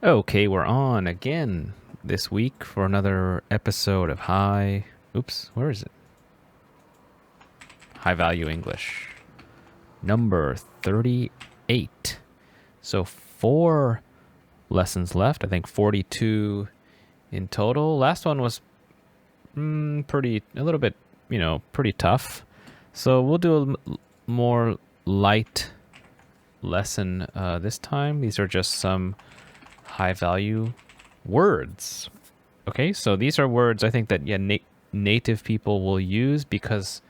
Okay, we're on again this week for another episode of where is it? High Value English. Number 38. So 4 lessons left. I think 42 in total. Last one was pretty tough. So we'll do a more light lesson this time. These are just some high value words. Okay, so these are words I think that native people will use because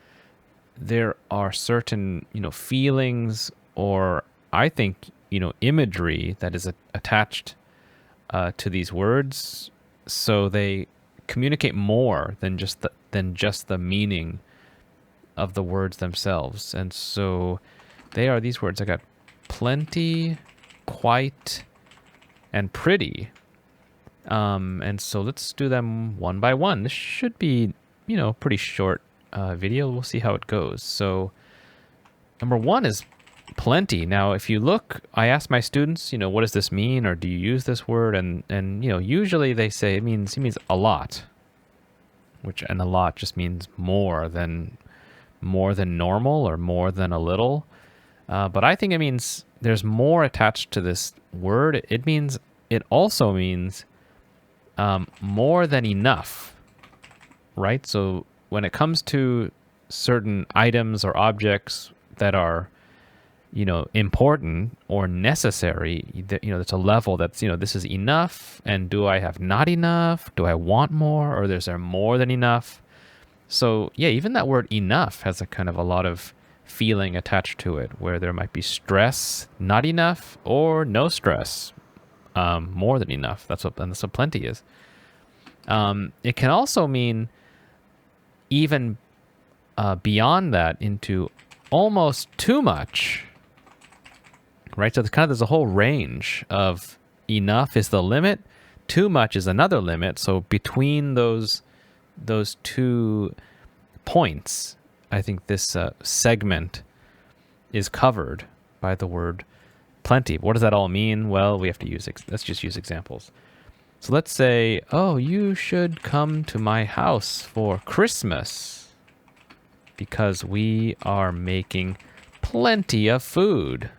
there are certain feelings, or I think imagery that is attached to these words, so they communicate more than just the meaning of the words themselves. And so they are these words. I got plenty, quite, and pretty. And so let's do them one by one. This should be, pretty short video. We'll see how it goes. So number 1 is plenty. Now, if you look, I ask my students, what does this mean? Or do you use this word? And usually they say it means a lot, and a lot just means more than normal or more than a little. But I think it means there's more attached to this word. It also means more than enough, right? So when it comes to certain items or objects that are, important or necessary, that's a level that's, this is enough. And do I have not enough? Do I want more? Or is there more than enough? So yeah, even that word enough has a lot of feeling attached to it, where there might be stress, not enough, or no stress, more than enough. That's what plenty is. It can also mean even beyond that, into almost too much, right? So there's a whole range of enough is the limit, too much is another limit. So between those 2 points, I think this segment is covered by the word plenty. What does that all mean? Well, we have to let's just use examples. So let's say, oh, you should come to my house for Christmas because we are making plenty of food.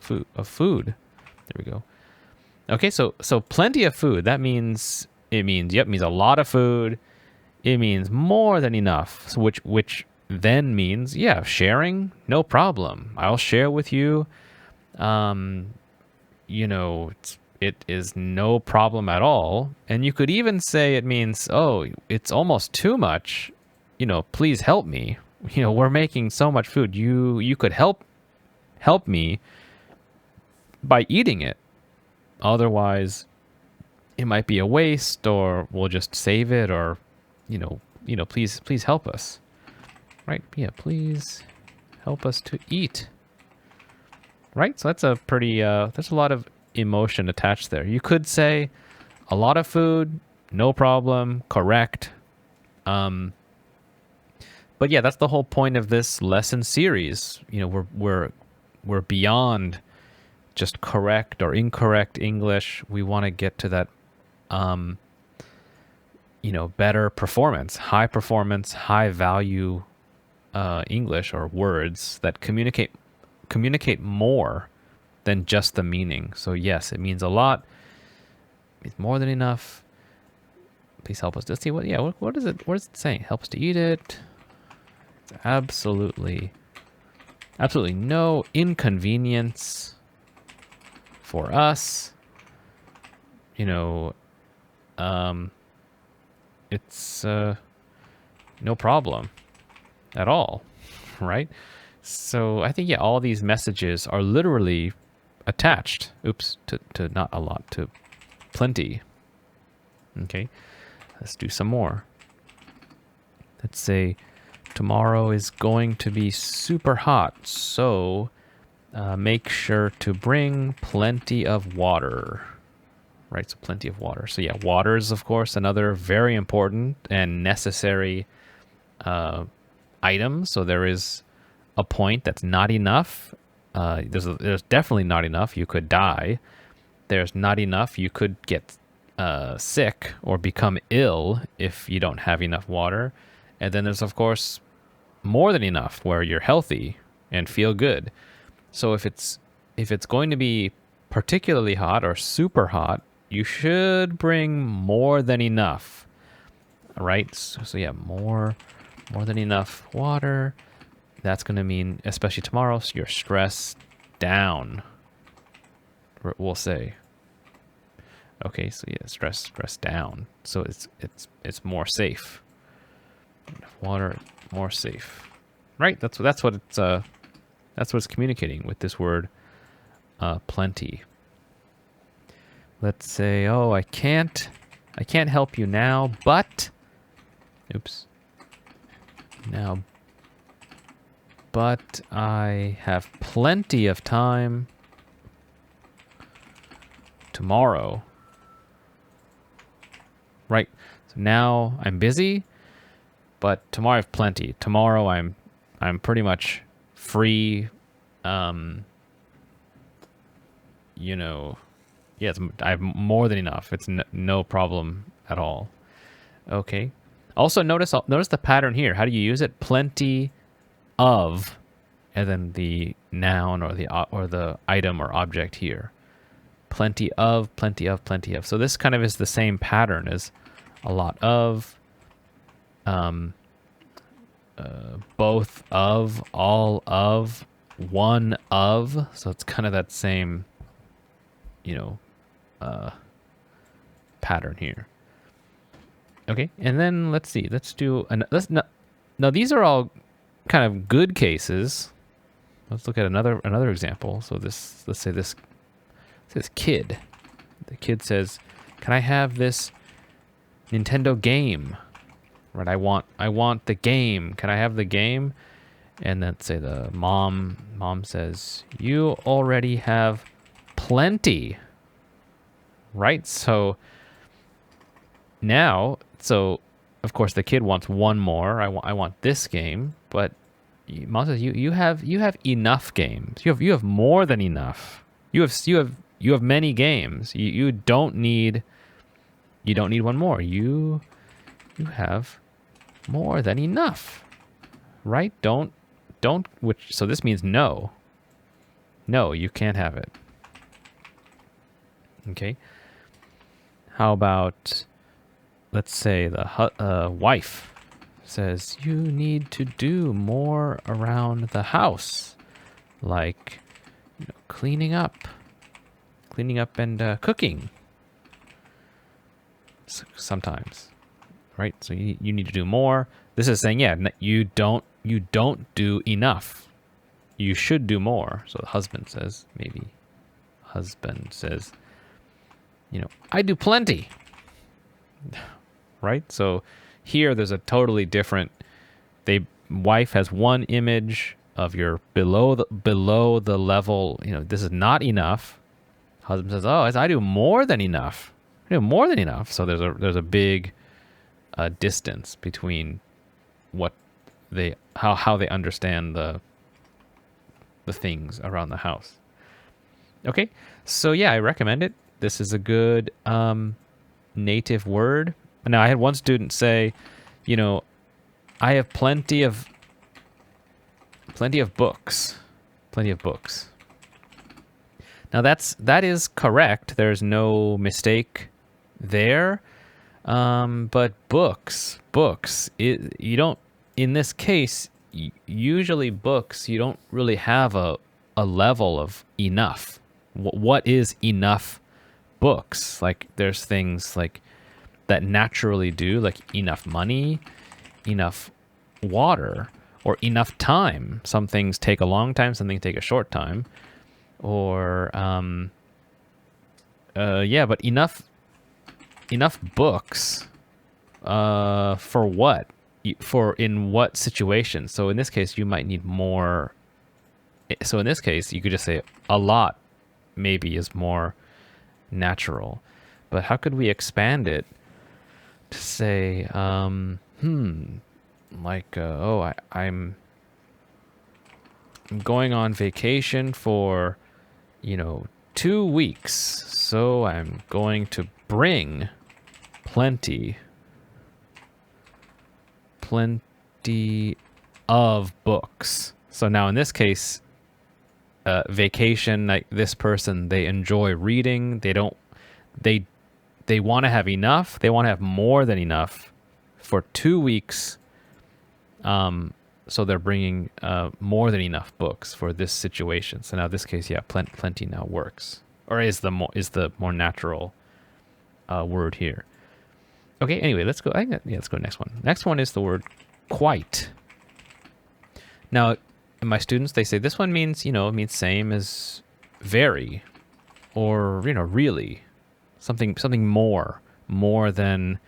Food. There we go. Okay, so plenty of food. That means it means a lot of food. It means more than enough, so which then means, sharing, no problem. I'll share with you. It is no problem at all. And you could even say it means, oh, it's almost too much. Please help me. We're making so much food. You could help me by eating it. Otherwise, it might be a waste, or we'll just save it, or please help us. Right? Yeah, please help us to eat. Right? So that's a pretty, there's a lot of emotion attached there. You could say a lot of food, no problem, correct. But yeah, that's the whole point of this lesson series. We're beyond just correct or incorrect English. We want to get to that, better performance, high value English, or words that communicate more than just the meaning. So yes, it means a lot. It's more than enough. Please help us. Let's see what is it? What is it saying? Help us to eat it. It's absolutely no inconvenience for us. It's no problem at all, right? So I think, all these messages are literally attached, to not a lot, to plenty. Okay, let's do some more. Let's say tomorrow is going to be super hot, so make sure to bring plenty of water. Right, so plenty of water. So yeah, water is, of course, another very important and necessary item. So there is a point that's not enough. There's definitely not enough. You could die. there's not enough. You could get sick or become ill if you don't have enough water. And then there's, of course, more than enough, where you're healthy and feel good. So if it's going to be particularly hot or super hot, you should bring more than enough, right? So yeah, more than enough water. That's going to mean, especially tomorrow, so you're stressed down, we'll say. Okay, so yeah, stress down. So it's more safe. Enough water, more safe. Right? That's what it's communicating with this word plenty. Let's say, oh, I can't help you now, but but I have plenty of time tomorrow. Right? So now I'm busy, but tomorrow I have plenty. Tomorrow I'm pretty much free. Yes, I have more than enough. It's no problem at all. Okay. Also notice the pattern here. How do you use it? Plenty of, and then the noun or the item or object here. Plenty of, plenty of, plenty of. So this kind of is the same pattern as a lot of, both of, all of, one of. So it's kind of that same, pattern here. Okay, and then let's see. Now these are all kind of good cases. Let's look at another example. So let's say this kid. The kid says, "Can I have this Nintendo game?" Right? I want the game. Can I have the game? And then say the mom says, "You already have plenty." Right? So now, of course the kid wants one more. I want this game, but mom says you have enough games. You have more than enough. You have many games. You don't need one more. You have more than enough. Right? So this means no. No, you can't have it. Okay. How about, let's say the wife says, "You need to do more around the house, like cleaning up and cooking." Sometimes, right? So you need to do more. This is saying, yeah, you don't do enough. You should do more. So the husband says, "I do plenty." Right? So here there's a totally different, wife has one image of your below the level, this is not enough. Husband says, "Oh, I do more than enough. I do more than enough." So there's a big distance between how they understand the things around the house. Okay, so yeah, I recommend it. This is a good native word. Now, I had one student say, "I have plenty of books. Plenty of books." Now that is correct. There's no mistake there. But books, you don't, in this case, usually books, you don't really have a level of enough. What is enough books? Like there's things like that naturally do, like enough money, enough water, or enough time. Some things take a long time, some things take a short time. Or but enough books for what? For in what situation? So in this case, you might need more. So in this case, you could just say a lot maybe is more natural. But how could we expand it to say, like, I'm going on vacation for, 2 weeks. So I'm going to bring plenty of books. So now in this case, vacation, like this person, they enjoy reading. They want to have enough. They want to have more than enough for 2 weeks. So they're bringing more than enough books for this situation. So now this case, yeah, plenty now works, or is the more natural word here. Okay, anyway, let's go. Let's go to the next one. Next one is the word quite. Now, my students, they say this one means, it means same as very, or really, something more than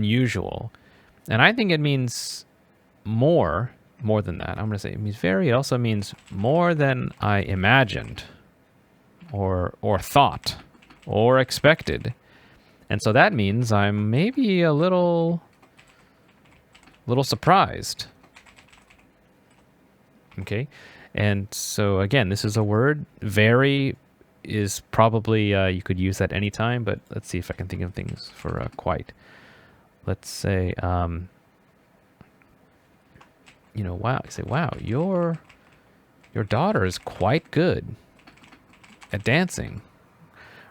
usual. And I think it means more than that. I'm going to say it means very. It also means more than I imagined, or thought, or expected. And so that means I'm maybe a little surprised. Okay. And so again, this is a word. Very is probably, you could use that anytime, but let's see if I can think of things for quite. Let's say, wow, you say, wow, your daughter is quite good at dancing.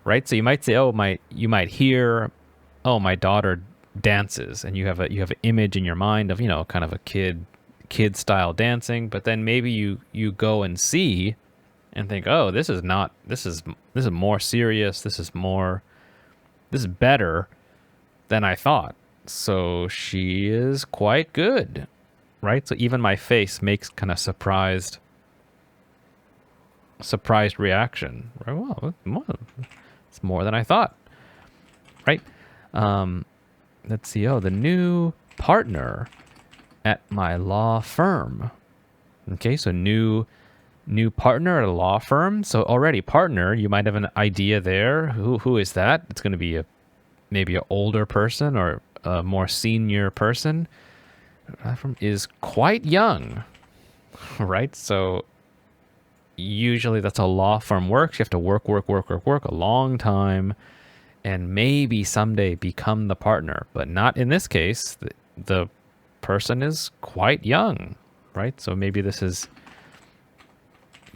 Right? So you might say, you might hear, my daughter dances, and you have an image in your mind of, kind of a kid style dancing, but then maybe you go and see and think, this is more serious. This is better than I thought. So she is quite good. Right? So even my face makes kind of surprised reaction. Right? Well, it's more than I thought, right? Let's see. The new partner at my law firm. Okay, so new partner at a law firm. So already partner, you might have an idea there. Who is that? It's going to be maybe an older person or a more senior person. Law firm is quite young, right? So usually that's how law firm works. You have to work a long time, and maybe someday become the partner, but not in this case. The person is quite young, right? So maybe this is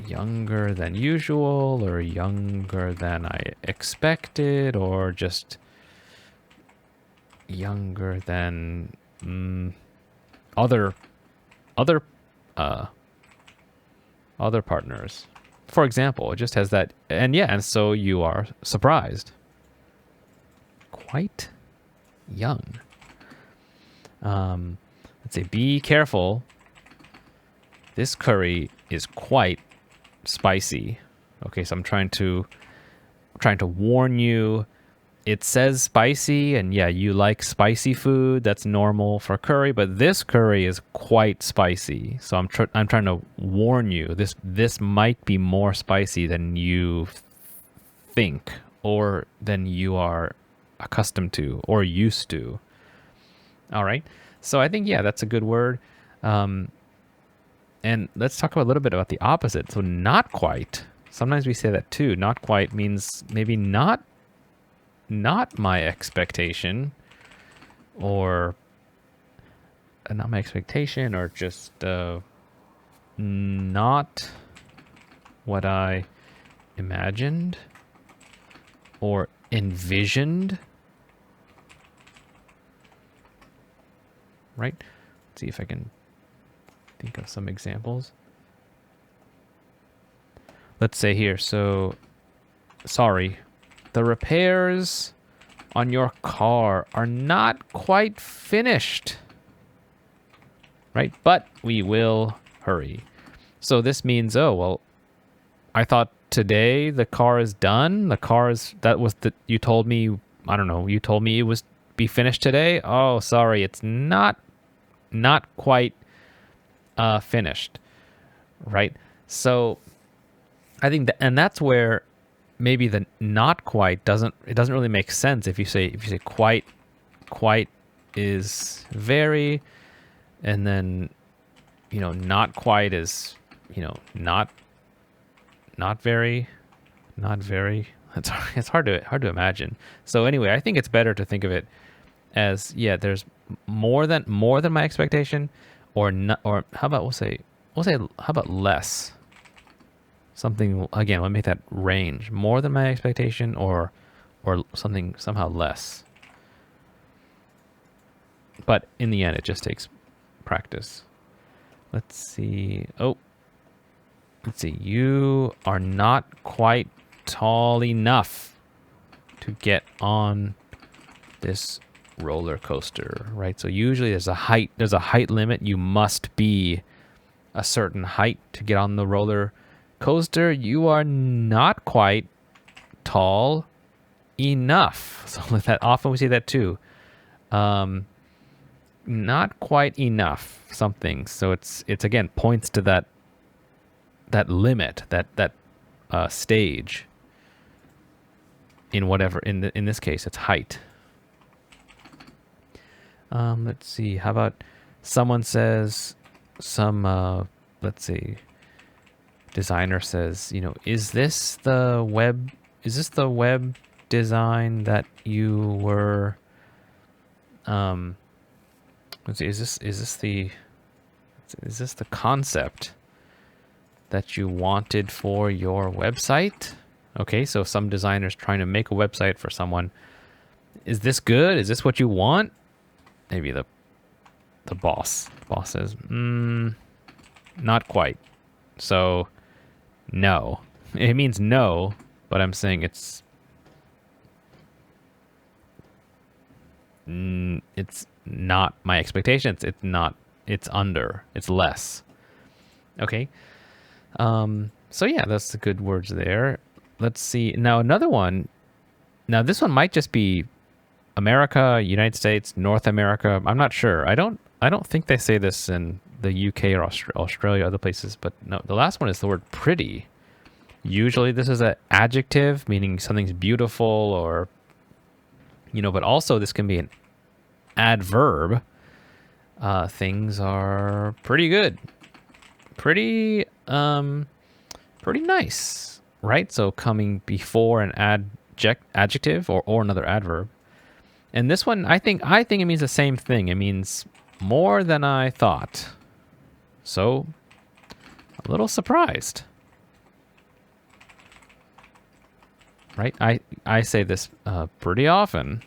younger than usual, or younger than I expected, or just younger than other partners. For example, it just has that, and so you are surprised. Quite young. Let's say, be careful. This curry is quite spicy. Okay, so I'm trying to warn you. It says spicy, and you like spicy food. That's normal for curry, but this curry is quite spicy. So I'm trying to warn you. This might be more spicy than you think, or than you are accustomed to or used to. All right. So I think that's a good word. And let's talk a little bit about the opposite. So not quite. Sometimes we say that too. Not quite means maybe not my expectation, or not my expectation, or just not what I imagined or envisioned. Right? Let's see if I can think of some examples. Let's say here, so sorry, the repairs on your car are not quite finished. Right? But we will hurry. So this means, I thought today the car is done. You told me, I don't know, you told me it was be finished today. Oh, sorry, it's not quite finished. Right? So I think and that's where maybe the not quite doesn't really make sense. If you say quite is very, and then not quite is not not very. It's hard to imagine. So anyway, I think it's better to think of it as, yeah, there's more than my expectation, or not, or how about how about less? Something, again, let me make that range. More than my expectation, or something somehow less. But in the end, it just takes practice. Let's see. Oh, let's see. You are not quite tall enough to get on this roller coaster, right? So usually there's a height limit. You must be a certain height to get on the roller coaster. You are not quite tall enough. So that often we say that too. Not quite enough something. So it's again points to that limit, that stage. In whatever, in this case, it's height. Let's see. How about someone says, let's see, designer says, is this the web design that you were, let's see, is this the concept that you wanted for your website? Okay, so some designer's trying to make a website for someone. Is this good? Is this what you want? Maybe the boss says, not quite. So, no. It means no, but I'm saying it's not my expectations. It's not. It's under. It's less. Okay. So yeah, that's the good words there. Let's see. Now another one. Now this one might just be America, United States, North America. I'm not sure. I don't think they say this in the UK or Australia, other places. But no, the last one is the word pretty. Usually this is an adjective, meaning something's beautiful, or, but also this can be an adverb. Things are pretty good. Pretty nice, right? So coming before an adjective or another adverb. And this one, I think it means the same thing. It means more than I thought. So, a little surprised. Right? I say this pretty often.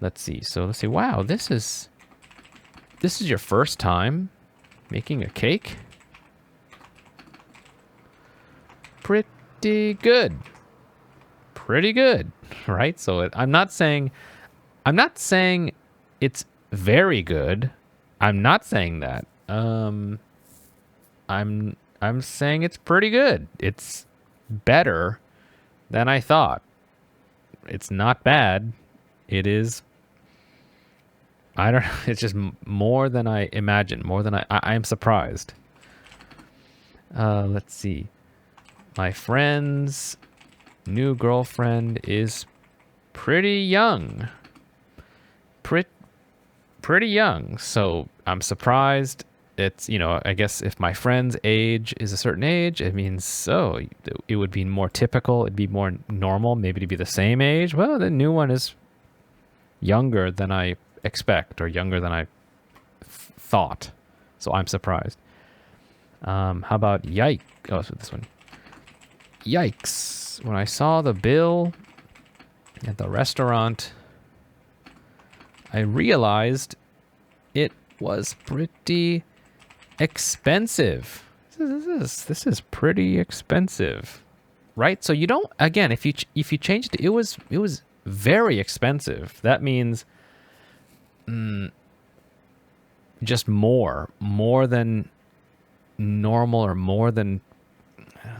Let's see. So let's see. Wow, this is your first time making a cake? Pretty good. Right? So I'm not saying it's very good. I'm not saying that. I'm saying it's pretty good. It's better than I thought. It's not bad. It is, I don't know, it's just more than I imagined, more than I am surprised. Let's see. My friend's new girlfriend is pretty young. Pretty young. So I'm surprised. It's, I guess if my friend's age is a certain age, it means, it would be more typical. It'd be more normal, maybe to be the same age. Well, the new one is younger than I expect, or younger than I thought. So I'm surprised. How about yikes? Oh, so this one. Yikes. When I saw the bill at the restaurant, I realized it was pretty expensive. This is pretty expensive, right? So you don't, again, if you changed it was very expensive. That means just more than normal, or more than,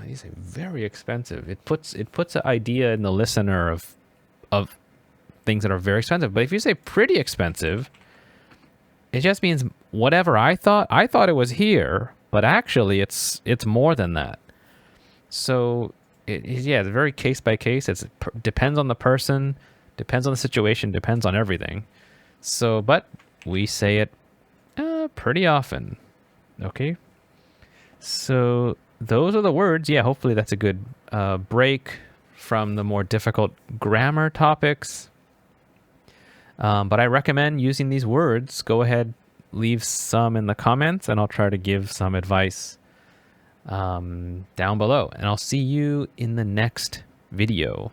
you say very expensive. It puts an idea in the listener of things that are very expensive. But if you say pretty expensive, it just means whatever I thought it was here, but actually it's more than that. So it's very case by case. It depends on the person, depends on the situation, depends on everything. So, but we say it pretty often. Okay. So those are the words. Yeah, hopefully that's a good break from the more difficult grammar topics. But I recommend using these words. Go ahead, leave some in the comments, and I'll try to give some advice down below. And I'll see you in the next video.